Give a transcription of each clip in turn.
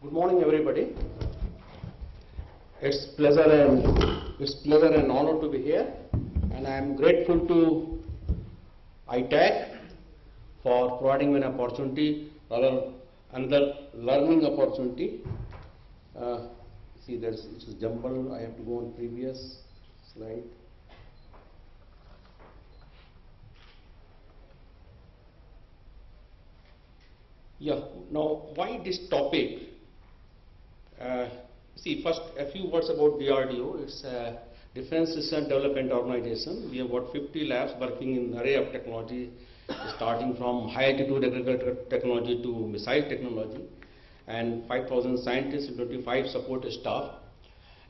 Good morning, everybody. It's pleasure and honor to be here, and I am grateful to ITAC for providing me an opportunity, rather another learning opportunity. See, it's jumbled. I have to go on previous slide. Yeah. Now, why this topic? See, first a few words about DRDO. It's a Defense Research and Development Organization. We have got 50 labs working in an array of technology, starting from high altitude agricultural technology to missile technology, and 5,000 scientists and 25 support staff.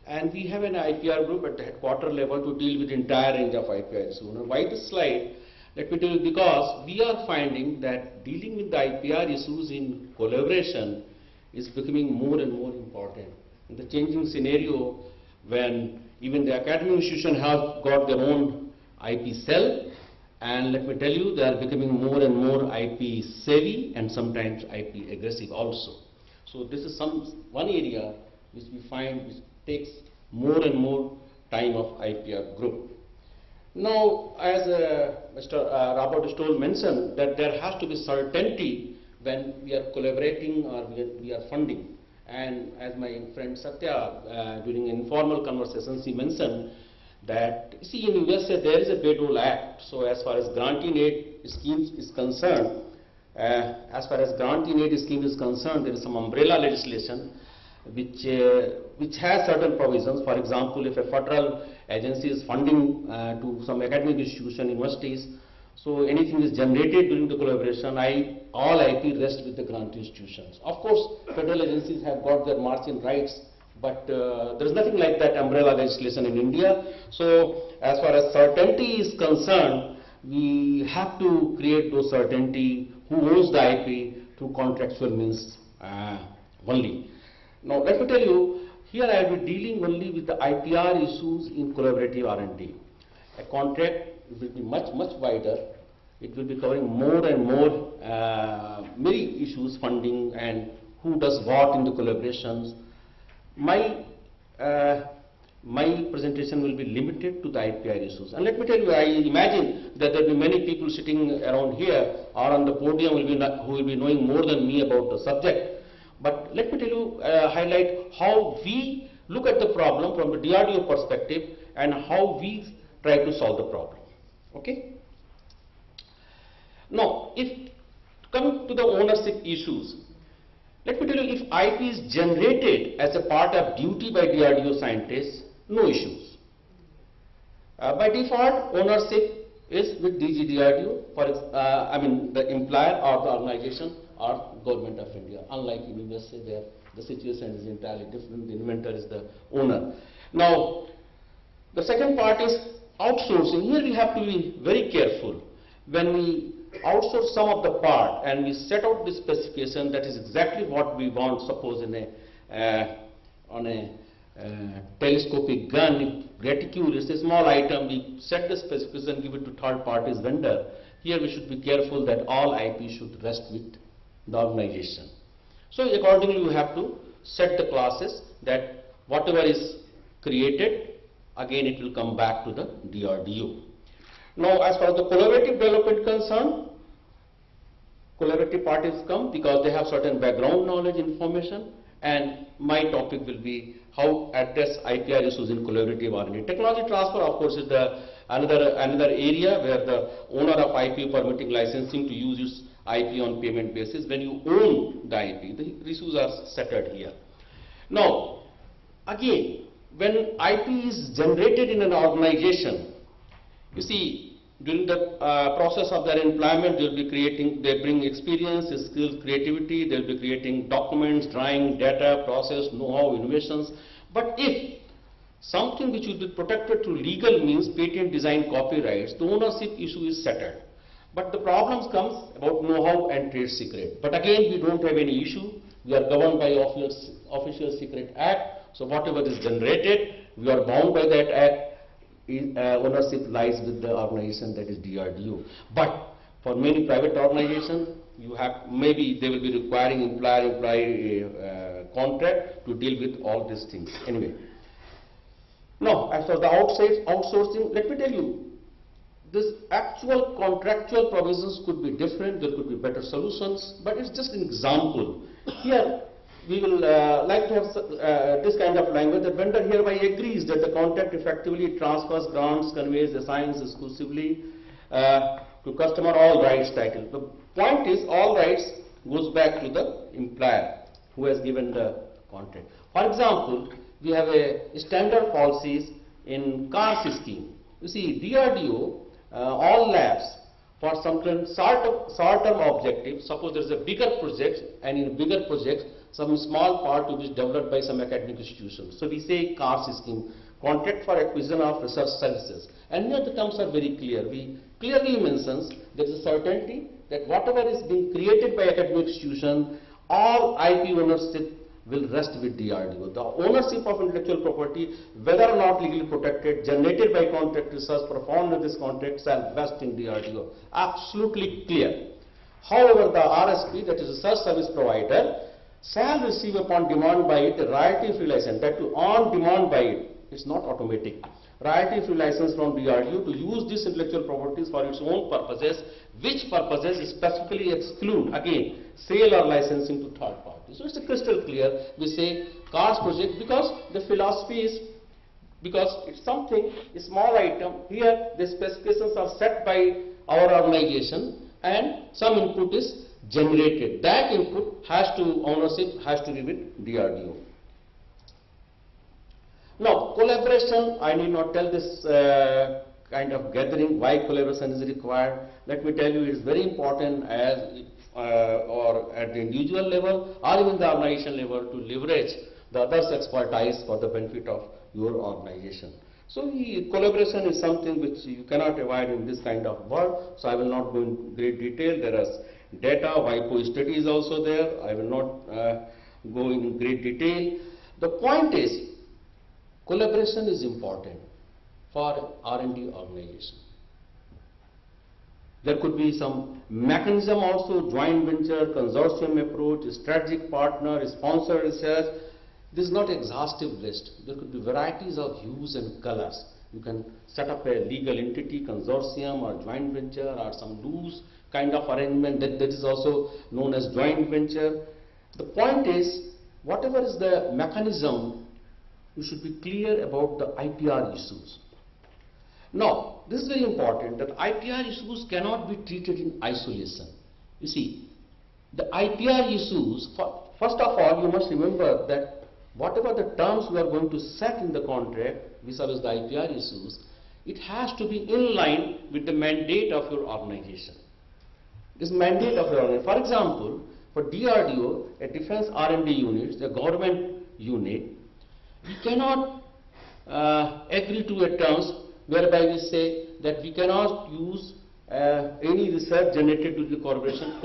And we have an IPR group at the headquarter level to deal with the entire range of IPR issues. Now, why this slide? Let me tell you, because we are finding that dealing with the IPR issues in collaboration is becoming more and more important. In the changing scenario, when even the academic institution have got their own IP cell, and let me tell you, they are becoming more and more IP savvy and sometimes IP aggressive also. So this is one area which we find which takes more and more time of IPR group. Now, as Mr. Robert Stoll mentioned, that there has to be certainty when we are collaborating or we are funding. And as my friend Satya, during informal conversations, he mentioned that, see, in USA there is a Bedroll Act. So as far as granting aid schemes is concerned, there is some umbrella legislation which has certain provisions. For example, if a federal agency is funding to some academic institution, universities, so anything is generated during the collaboration, all IP rests with the grant institutions. Of course, federal agencies have got their margin rights, but there is nothing like that umbrella legislation in India. So as far as certainty is concerned, we have to create those certainty who owns the IP through contractual means only. Now let me tell you, here I will be dealing only with the IPR issues in collaborative R&D. A contract will be much wider. It will be covering more and more many issues, funding and who does what in the collaborations. My presentation will be limited to the IPR issues. And let me tell you, I imagine that there will be many people sitting around here or on the podium who will be knowing more than me about the subject. But let me tell you, highlight how we look at the problem from the DRDO perspective and how we try to solve the problem. Okay? Now, if coming to the ownership issues, let me tell you, if IP is generated as a part of duty by DRDO scientists, no issues. By default, ownership is with DGDRDO, the employer or the organization or Government of India. Unlike in USA, there the situation is entirely different. The inventor is the owner. Now, the second part is outsourcing. Here we have to be very careful. When we outsource some of the part and we set out the specification, that is exactly what we want. Suppose on a telescopic gun, reticule is a small item, we set the specification, give it to third parties vendor. Here we should be careful that all IP should rest with the organization. So accordingly we have to set the classes that whatever is created, again it will come back to the DRDO. Now, as far as the collaborative development concerned, collaborative parties come because they have certain background knowledge, information, and my topic will be how address IPR issues in collaborative R&D. Technology transfer, of course, is another area where the owner of IP permitting licensing to use its IP on payment basis. When you own the IP, the issues are settled here. Now, again, when IP is generated in an organization, you see, during the process of their employment, they bring experience, skills, creativity, they'll be creating documents, drawing, data, process, know-how, innovations. But if something which will be protected through legal means, patent, design, copyrights, the ownership issue is settled. But the problems comes about know-how and trade secret. But again, we don't have any issue. We are governed by Official Secret Act. So whatever is generated, we are bound by that act. Ownership lies with the organization, that is DRDO. But for many private organizations, you have, maybe they will be requiring employer-employee contract to deal with all these things. Anyway, now as for the outsourcing, let me tell you, this actual contractual provisions could be different, there could be better solutions, but it's just an example. Here, we will like to have this kind of language: the vendor hereby agrees that the contract effectively transfers, grants, conveys, assigns exclusively to customer all rights title. The point is, all rights goes back to the employer who has given the contract. For example, we have a standard policies in CARS scheme. You see, DRDO all labs for some short-term objective. Suppose there is a bigger project, and in a bigger project some small part will be developed by some academic institution. So we say CARS scheme, contract for acquisition of research services. And here the terms are very clear. We clearly mentions there is a certainty that whatever is being created by academic institution, all IP ownership will rest with DRDO. The ownership of intellectual property, whether or not legally protected, generated by contract research performed with this contract, shall vest in DRDO. Absolutely clear. However, the RSP, that is research service provider, shall receive upon demand by it a royalty-free license. That to on demand by it. It's not automatic. Royalty-free license from DRDO to use these intellectual properties for its own purposes, which purposes specifically exclude, again, sale or licensing to third parties. So it's crystal clear. We say CARS project because the philosophy is, because it's something, a small item. Here the specifications are set by our organization and some input is generated. That input has to, ownership has to be with DRDO. Now, collaboration, I need not tell this kind of gathering why collaboration is required. Let me tell you, it is very important as or at the individual level or even the organization level to leverage the others' expertise for the benefit of your organization. So, collaboration is something which you cannot avoid in this kind of work. So, I will not go in great detail. There is data, WIPO study is also there. I will not go in great detail. The point is, collaboration is important for R&D organization. There could be some mechanism also, joint venture, consortium approach, strategic partner, sponsored research. This is not exhaustive list. There could be varieties of hues and colors. You can set up a legal entity, consortium or joint venture or some loose kind of arrangement that is also known as joint venture. The point is, whatever is the mechanism, you should be clear about the IPR issues. Now, this is very important that IPR issues cannot be treated in isolation. You see, the IPR issues, first of all, you must remember that whatever the terms you are going to set in the contract vis-a-vis the IPR issues, it has to be in line with the mandate of your organization. This mandate of your organization. For example, for DRDO, a defense R&D unit, the government unit, we cannot agree to a terms whereby we say that we cannot use any research generated to the collaboration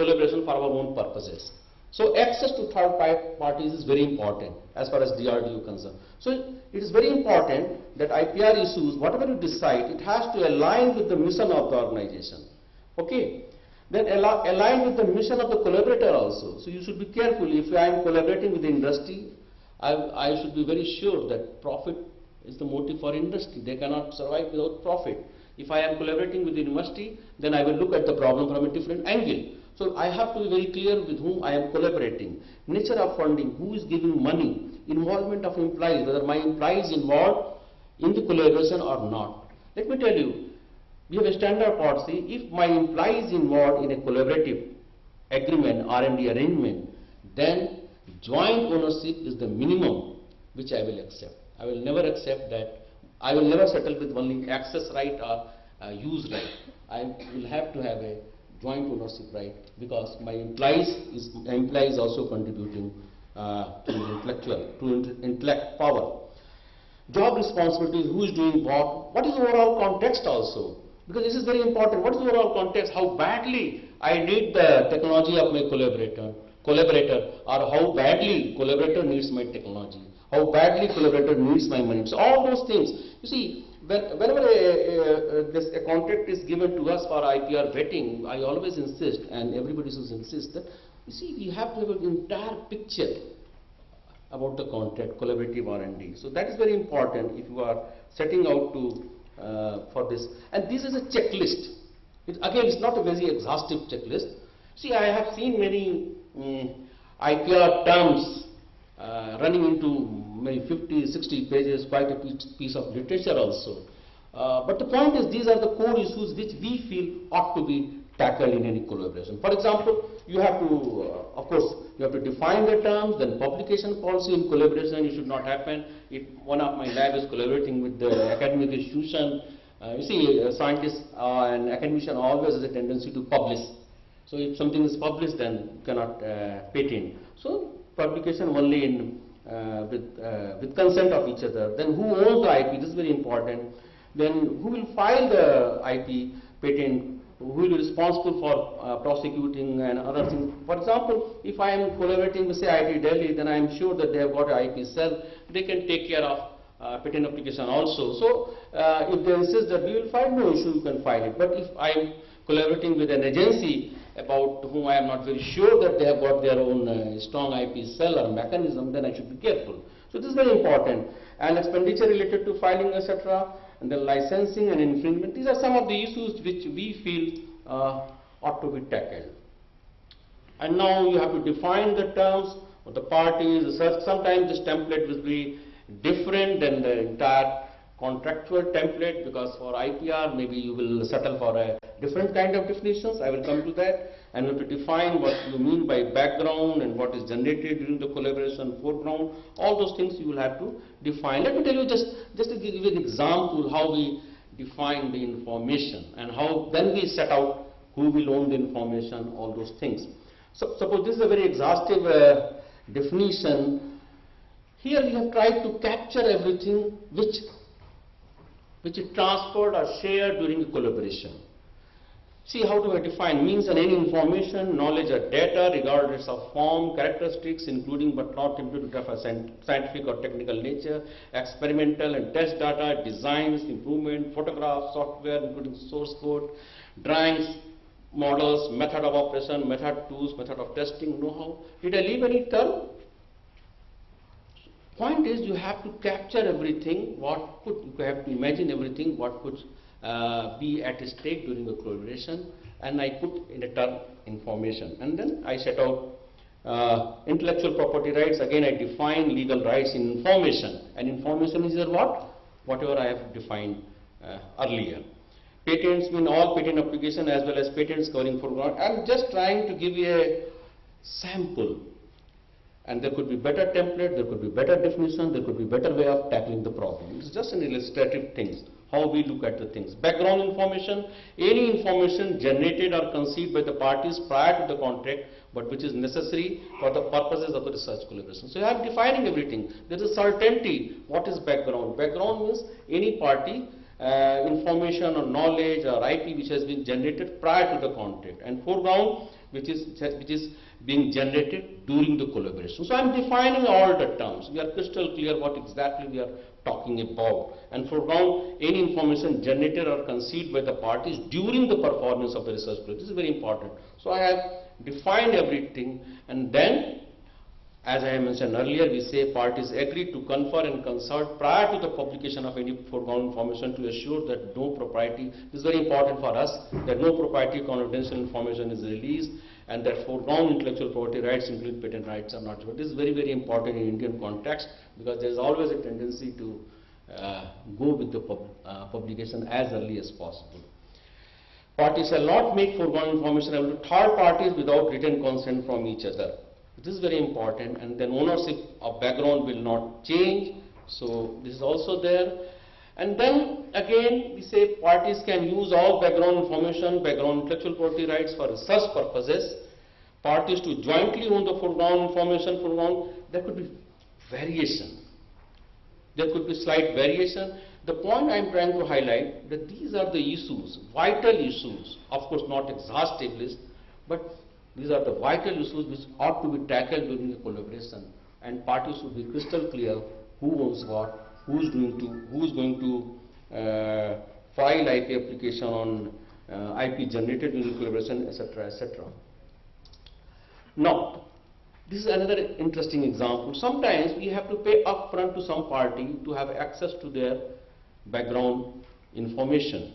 for our own purposes. So access to third parties is very important as far as DRDO is concerned. So it is very important that IPR issues, whatever you decide, it has to align with the mission of the organization. Okay. Then align with the mission of the collaborator also. So you should be careful. If I am collaborating with the industry, I should be very sure that profit is the motive for industry. They cannot survive without profit. If I am collaborating with the university, then I will look at the problem from a different angle. So I have to be very clear with whom I am collaborating. Nature of funding, who is giving money, involvement of employees, whether my employee is involved in the collaboration or not. Let me tell you, we have a standard policy. If my employee is involved in a collaborative agreement, R&D arrangement, then joint ownership is the minimum which I will accept. I will never accept that. I will never settle with only access right or use right. I will have to have a joint ownership right because my employees is also contributing to intellect power. Job responsibilities, who is doing what is the overall context also? Because this is very important. What is the overall context? How badly I need the technology of my collaborator, or how badly collaborator needs my technology, how badly collaborator needs my money. So all those things. You see, Whenever a contract is given to us for IPR vetting, I always insist, and everybody should insist, that you see, we have to have an entire picture about the contract, collaborative R&D. So that is very important if you are setting out to for this. And this is a checklist. Again, it's not a very exhaustive checklist. See, I have seen many IPR terms running into maybe 50, 60 pages, quite a piece of literature also. But the point is, these are the core issues which we feel ought to be tackled in any collaboration. For example, you have to, of course, you have to define the terms, then publication policy in collaboration. It should not happen if one of my lab is collaborating with the academic institution. You see, scientists and academicians always has a tendency to publish. So if something is published, then you cannot patent. So publication only in with consent of each other. Then who owns the IP? This is very important. Then who will file the IP patent? Who will be responsible for prosecuting and other things? For example, if I am collaborating with say IIT Delhi, then I am sure that they have got an IP cell. They can take care of patent application also. So if they insist that we will file, no issue, you can file it. But if I am collaborating with an agency about whom I am not very sure that they have got their own strong IP cell or mechanism, then I should be careful. So this is very important. And expenditure related to filing, etc., and the licensing and infringement, these are some of the issues which we feel ought to be tackled. And now you have to define the terms of the parties. Sometimes this template will be different than the entire contractual template, because for IPR maybe you will settle for a different kind of definitions. I will come to that. And you have to define what you mean by background and what is generated during the collaboration, foreground. All those things you will have to define. Let me tell you just to give you an example how we define the information and how then we set out who will own the information, all those things. So suppose this is a very exhaustive definition. Here we have tried to capture everything which is transferred or shared during the collaboration. See, how do I define? Means and any information, knowledge or data regardless of form, characteristics, including but not limited of a scientific or technical nature, experimental and test data, designs, improvement, photographs, software including source code, drawings, models, method of operation, method tools, method of testing, know-how. Did I leave any term? Point is, you have to capture everything, you have to imagine everything, what could be at stake during the collaboration, and I put in a term information. And then I set out intellectual property rights. Again, I define legal rights in information, and information is what? Whatever I have defined earlier. Patents mean all patent application as well as patents covering foreground. I am just trying to give you a sample. And there could be better template, there could be better definition, there could be better way of tackling the problem. It's just an illustrative things, how we look at the things. Background information, any information generated or conceived by the parties prior to the contract, but which is necessary for the purposes of the research collaboration. So you have defining everything. There is certainty. What is background? Background means any party information or knowledge or IP which has been generated prior to the contract, and foreground which is being generated during the collaboration. So I am defining all the terms. We are crystal clear what exactly we are talking about. And foreground, any information generated or conceived by the parties during the performance of the research project. This is very important. So I have defined everything, and then, as I mentioned earlier, we say parties agree to confer and consult prior to the publication of any foreground information to assure that no proprietary, this is very important for us, that no proprietary confidential information is released, and that foreground intellectual property rights, including patent rights, are not. This is very, very important in Indian context, because there is always a tendency to go with the publication as early as possible. Parties shall not make foreground information available to third parties without written consent from each other. This is very important. And then ownership of background will not change. So this is also there. And then again we say parties can use all background information, background intellectual property rights for research purposes. Parties to jointly own the foreground information, there could be variation. There could be slight variation. The point I am trying to highlight that these are the issues, vital issues, of course not exhaustive list, but these are the vital issues which ought to be tackled during the collaboration, and parties should be crystal clear who owns what, who is going to file IP application on IP generated during collaboration, etc., etc. Now, this is another interesting example. Sometimes we have to pay upfront to some party to have access to their background information.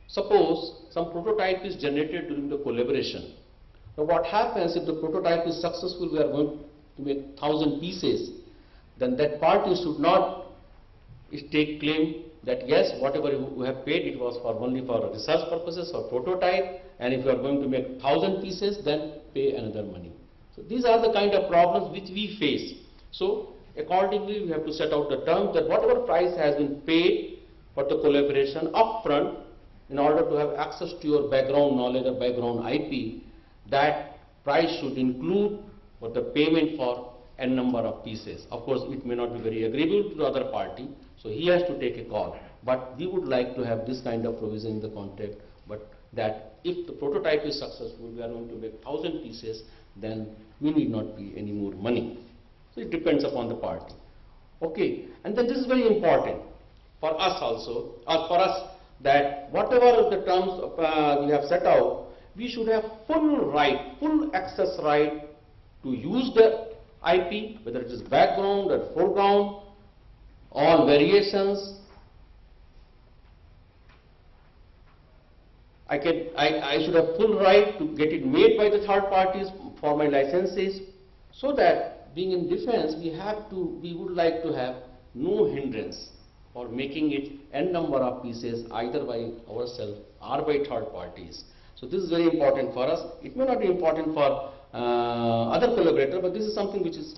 Suppose some prototype is generated during the collaboration. Now what happens if the prototype is successful, we are going to make 1,000 pieces, then that party should not take claim that yes, whatever you have paid, it was for only for research purposes or prototype, and if you are going to make 1,000 pieces, then pay another money. So these are the kind of problems which we face. So accordingly, we have to set out the terms that whatever price has been paid for the collaboration upfront, in order to have access to your background knowledge or background IP, that price should include for the payment for n number of pieces. Of course, it may not be very agreeable to the other party, so he has to take a call. But we would like to have this kind of provision in the contract, but that if the prototype is successful, we are going to make 1,000 pieces, then we need not pay any more money. So it depends upon the party. Okay, and then this is very important for us also, or for us, that whatever the terms we have set out, we should have full right, full access right to use the IP, whether it is background or foreground, all variations. I should have full right to get it made by the third parties for my licenses, so that being in defense, we would like to have no hindrance for making it n number of pieces either by ourselves or by third parties. So this is very important for us. It may not be important for other collaborators, but this is something which is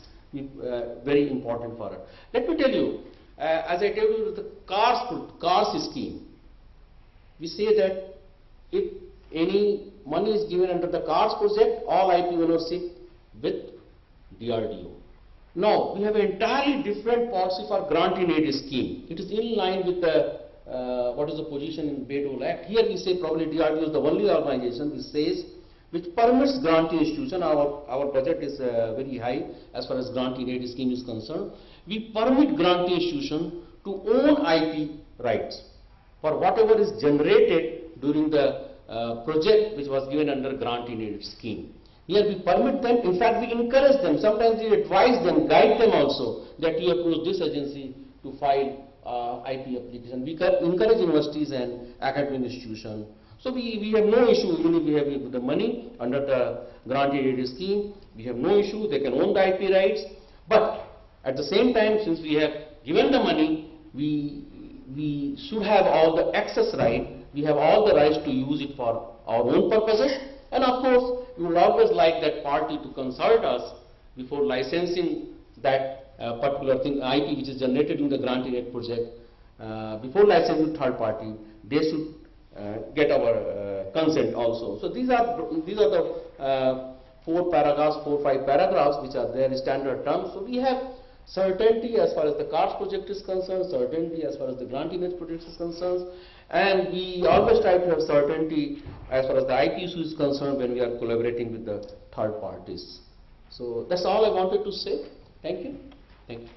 very important for us. Let me tell you, as I told you, the CARS scheme, we say that if any money is given under the CARS project, all IP ownership with DRDO. Now, we have an entirely different policy for grant in aid scheme. It is in line with the what is the position in Bayh-Dole Act. Here we say probably DRDO is the only organization which permits granting institution. Our budget is very high as far as grant in aid scheme is concerned. We permit granting institution to own IP rights for whatever is generated during the project which was given under grant in aid scheme. Here we permit them, in fact we encourage them, sometimes we advise them, guide them also that you approach this agency to file IP application. We encourage universities and academic institutions. So we have no issue, even if we have the money under the grant in aid scheme, we have no issue, they can own the IP rights. But at the same time, since we have given the money, we should have all the access right, we have all the rights to use it for our own purposes. And of course, we would always like that party to consult us before licensing that particular thing, IP which is generated in the grant in aid project. Before licensing third party, they should get our consent also. So these are the 4 or 5 paragraphs which are there in standard terms. So we have certainty as far as the CARS project is concerned, certainty as far as the grant in aid project is concerned, and we always try to have certainty as far as the IP issue is concerned when we are collaborating with the third parties. So that's all I wanted to say. Thank you. Thank you.